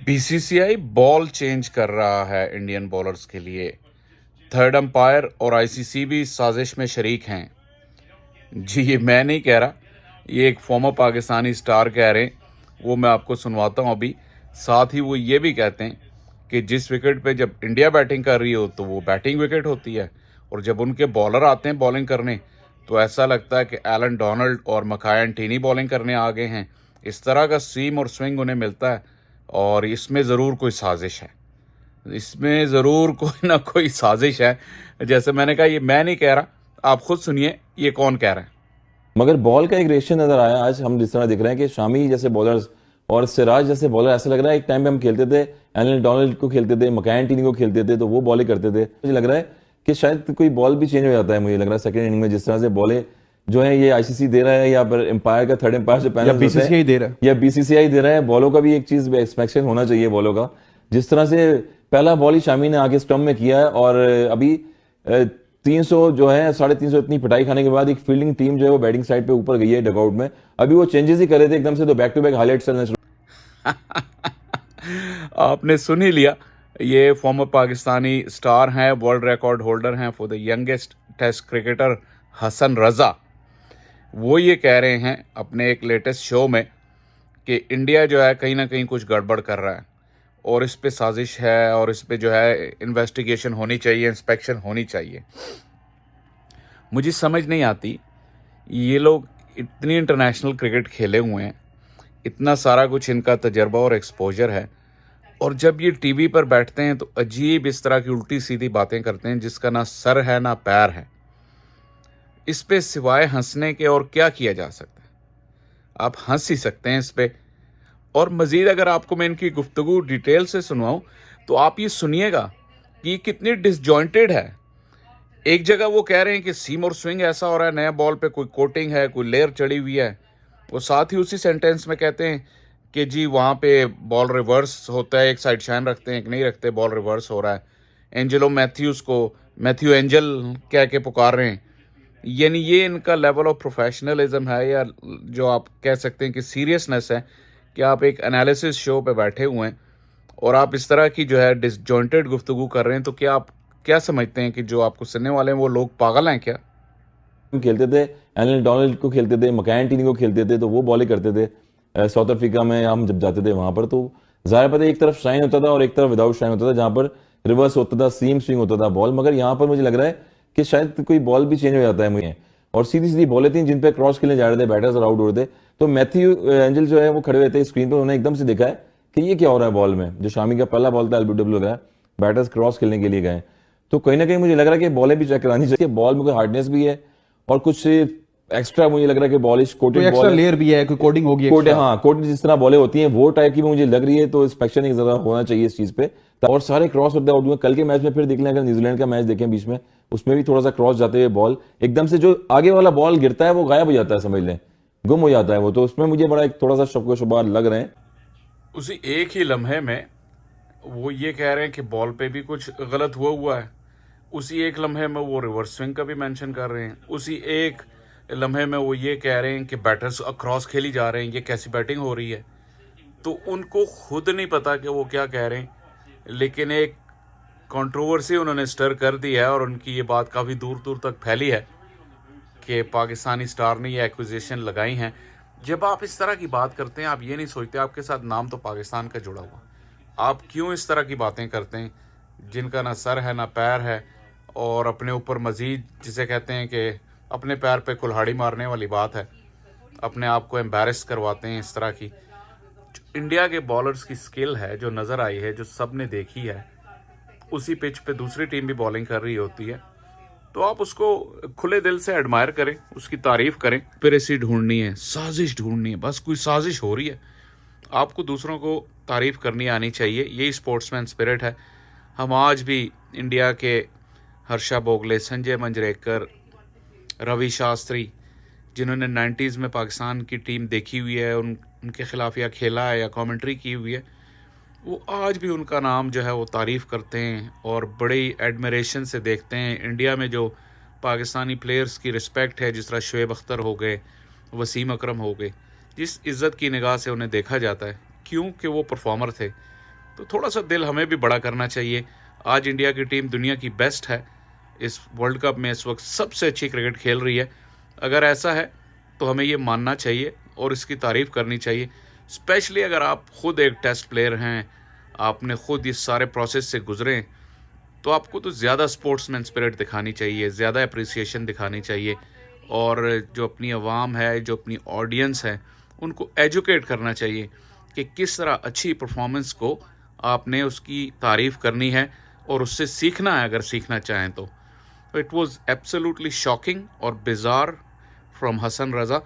BCCI ball change कर रहा है इंडियन बॉलर्स के लिए। थर्ड अंपायर और आईसीसी भी इस साजिश में शरीक हैं। जी, ये मैं नहीं कह रहा, ये एक फॉर्मर पाकिस्तानी स्टार कह रहे हैं। वो मैं आपको सुनवाता हूँ अभी। साथ ही वो ये भी कहते हैं कि जिस विकेट पे जब इंडिया बैटिंग कर रही हो तो वो बैटिंग विकेट होती है, और जब उनके बॉलर आते हैं बॉलिंग करने तो ऐसा लगता है कि एलन डोनाल्ड और मकाया एंटीनी बॉलिंग करने आ गए हैं। इस तरह का सीम और स्विंग उन्हें मिलता है, और इसमें ज़रूर कोई साजिश है। इसमें ज़रूर कोई ना कोई साजिश है। जैसे मैंने कहा, ये मैं नहीं कह रहा, आप खुद सुनिए ये कौन कह रहा है। मगर बॉल का एक रेशियो नजर आया आज। हम जिस तरह दिख रहे हैं कि शामी जैसे बॉलर्स और सिराज जैसे बॉलर, ऐसा लग रहा है एक टाइम पे हम खेलते थे, एलन डोनाल्ड को खेलते थे, मकाया टीनी को खेलते थे, तो वो बॉलिंग करते थे। मुझे लग रहा है कि शायद कोई बॉल भी चेंज हो जाता है। मुझे लग रहा है सेकंड इनिंग में जिस तरह से बॉलें जो है ये आईसीसी दे रहा है, या फिर एम्पायर का थर्ड एम्पायर जो पैनल या बीसीसीआई दे रहा है। या बीसीसीआई दे रहा है, बॉलों का भी एक चीज एक्सपेक्टेशन होना चाहिए बॉलों का। जिस तरह से पहला बॉल ही शामी ने आके स्टंप में किया है, और अभी 300 जो है 350 इतनी पिटाई खाने के बाद एक फील्डिंग टीम जो है वो बैटिंग साइड पे ऊपर गई है डगआउट में। अभी वो चेंजेस ही कर रहे थे एकदम से, तो बैक टू बैक हाईलाइट्स चलना शुरू। आपने सुन ही लिया। ये फॉर्मर पाकिस्तानी स्टार हैं, वर्ल्ड रिकॉर्ड होल्डर हैं for the youngest test cricketer Hasan Raza. वो ये कह रहे हैं अपने एक लेटेस्ट शो में कि इंडिया जो है कहीं ना कहीं कुछ गड़बड़ कर रहा है, और इस पे साजिश है, और इस पे जो है इन्वेस्टिगेशन होनी चाहिए, इंस्पेक्शन होनी चाहिए। मुझे समझ नहीं आती, ये लोग इतनी इंटरनेशनल क्रिकेट खेले हुए हैं, इतना सारा कुछ इनका तजर्बा और एक्सपोजर है, और जब ये टीवी पर बैठते हैं तो अजीब इस तरह की उल्टी सीधी बातें करते हैं जिसका ना सर है ना पैर है। इस पे सिवाय हंसने के और क्या किया जा सकता है? आप हंस ही सकते हैं इस पे। और मज़ीद अगर आपको मैं इनकी गुफ्तगू डिटेल से सुनवाऊं तो आप ये सुनिएगा कि ये कितनी डिसजॉइंटेड है। एक जगह वो कह रहे हैं कि सीम और स्विंग ऐसा हो रहा है, नया बॉल पे कोई कोटिंग है, कोई लेयर चढ़ी हुई है। वो साथ ही उसी सेंटेंस में कहते हैं कि जी वहाँ पे बॉल रिवर्स होता है, एक साइड शाइन रखते हैं, एक नहीं रखते, बॉल रिवर्स हो रहा है। एंजेलो मैथ्यूज़ को मैथ्यू एंजल कह के पुकार रहे हैं। यानी ये इनका लेवल ऑफ प्रोफेशनलिज्म है, या जो आप कह सकते हैं कि सीरियसनेस है, कि आप एक एनालिसिस शो पे बैठे हुए हैं और आप इस तरह की जो है डिसजॉइंटेड गुफ्तगू कर रहे हैं। तो क्या आप क्या समझते हैं कि जो आपको सुनने वाले हैं वो लोग पागल हैं क्या? हम खेलते थे, एलन डोनाल्ड को खेलते थे, मकाया टीनी को खेलते थे, तो वो बॉलिंग करते थे। साउथ अफ्रीका में हम जब जाते थे वहां पर, तो जाहिर पता है एक तरफ शाइन होता था और एक तरफ विदाउट शाइन होता था, जहां पर रिवर्स होता था, सीम स्विंग होता था बॉल। मगर यहाँ पर मुझे लग रहा है कि शायद कोई बॉल भी चेंज हो जाता है मुझे, और सीधी सीधी बॉलें थी जिन पे क्रॉस खेलने जा रहे थे, बैटर्स और आउट हो रहे थे। तो मैथ्यू एंजल जो है वो खड़े हुए थे स्क्रीन पर, उन्होंने एकदम से देखा है कि ये क्या हो रहा है बॉल में। जो शामी का पहला बॉल था एलबीडब्ल्यू लग रहा है, बैटर्स क्रॉस खेलने के लिए गए, तो कहीं ना कहीं मुझे लग रहा है कि बॉलें भी चेक करानी चाहिए। बॉल में कोई हार्डनेस भी है, और कुछ एक्स्ट्रा मुझे लग रहा है कि बॉलिश कोटेड एक्स्ट्रा बॉल लेयर भी है, कोई कोडिंग होगी कोटेड, extra। हाँ कोटेड जिस तरह बॉलें होती हैं वो टाइप की मुझे लग रही है। तो इंस्पेक्शन एक जरा होना चाहिए इस चीज पे, और सारे क्रॉस होते हैं। कल के मैच में फिर देख लें, अगर न्यूजीलैंड का मैच देखें बीच में, उसमें भी थोड़ा सा क्रॉस जाते हुए बॉल एकदम से जो आगे वाला बॉल गिरता है वो गायब हो जाता है, समझ लें गुम हो जाता है वो। तो उसमें मुझे बड़ा एक थोड़ा सा शक व शुबहात लग रहे हैं। उसी एक ही लम्हे में वो ये कह रहे हैं कि बॉल पे भी कुछ गलत हुआ है। उसी एक लम्हे में वो रिवर्स स्विंग का भी मेंशन कर रहे हैं। उसी एक लम्हे में वो ये कह रहे हैं कि बैटर्स क्रॉस खेली जा रहे हैं, ये कैसी बैटिंग हो रही है। तो उनको खुद नहीं पता कि वो क्या कह रहे हैं, लेकिन एक कंट्रोवर्सी उन्होंने स्टर कर दी है, और उनकी ये बात काफ़ी दूर दूर तक फैली है कि पाकिस्तानी स्टार ने ये एक्विजिशन लगाई हैं। जब आप इस तरह की बात करते हैं, आप ये नहीं सोचते आपके साथ नाम तो पाकिस्तान का जुड़ा हुआ, आप क्यों इस तरह की बातें करते हैं जिनका ना सर है ना पैर है, और अपने ऊपर मज़ीद जिसे कहते हैं कि अपने पैर पे कुल्हाड़ी मारने वाली बात है, अपने आप को एम्बैरस करवाते हैं इस तरह की। जो इंडिया के बॉलर्स की स्किल है जो नज़र आई है, जो सब ने देखी है, उसी पिच पे दूसरी टीम भी बॉलिंग कर रही होती है, तो आप उसको खुले दिल से एडमायर करें, उसकी तारीफ करें। पिरेसी ढूंढनी है, साजिश ढूंढनी है, बस कोई साजिश हो रही है, आपको दूसरों को तारीफ करनी आनी चाहिए। यही स्पोर्ट्समैन स्पिरिट है। हम आज भी इंडिया के हर्षा बोगले, संजय मंजरेकर, रवि शास्त्री, जिन्होंने 90s में पाकिस्तान की टीम देखी हुई है, उनके खिलाफ या खेला है या कमेंट्री की हुई है, वो आज भी उनका नाम जो है वो तारीफ़ करते हैं और बड़ी एडमिरेशन से देखते हैं। इंडिया में जो पाकिस्तानी प्लेयर्स की रिस्पेक्ट है, जिस तरह शुएब अख्तर हो गए, वसीम अकरम हो गए, जिस इज़्ज़त की निगाह से उन्हें देखा जाता है, क्योंकि वो परफॉर्मर थे, तो थोड़ा सा दिल हमें भी बड़ा करना चाहिए। आज इंडिया की टीम दुनिया की बेस्ट है, इस वर्ल्ड कप में इस वक्त सबसे अच्छी क्रिकेट खेल रही है। अगर ऐसा है तो हमें ये मानना चाहिए और इसकी तारीफ़ करनी चाहिए। स्पेशली अगर आप खुद एक टेस्ट प्लेयर हैं, आपने खुद इस सारे प्रोसेस से गुजरे हैं, तो आपको तो ज़्यादा स्पोर्ट्समैन स्पिरिट दिखानी चाहिए, ज़्यादा अप्रिसिएशन दिखानी चाहिए और जो अपनी आवाम है, जो अपनी ऑडियंस है, उनको एजुकेट करना चाहिए कि किस तरह अच्छी परफॉर्मेंस को आपने उसकी तारीफ़ करनी है और उससे सीखना है अगर सीखना चाहें तो। इट वाज एब्सोल्युटली शॉकिंग और बिजार फ्रॉम हसन रज़ा।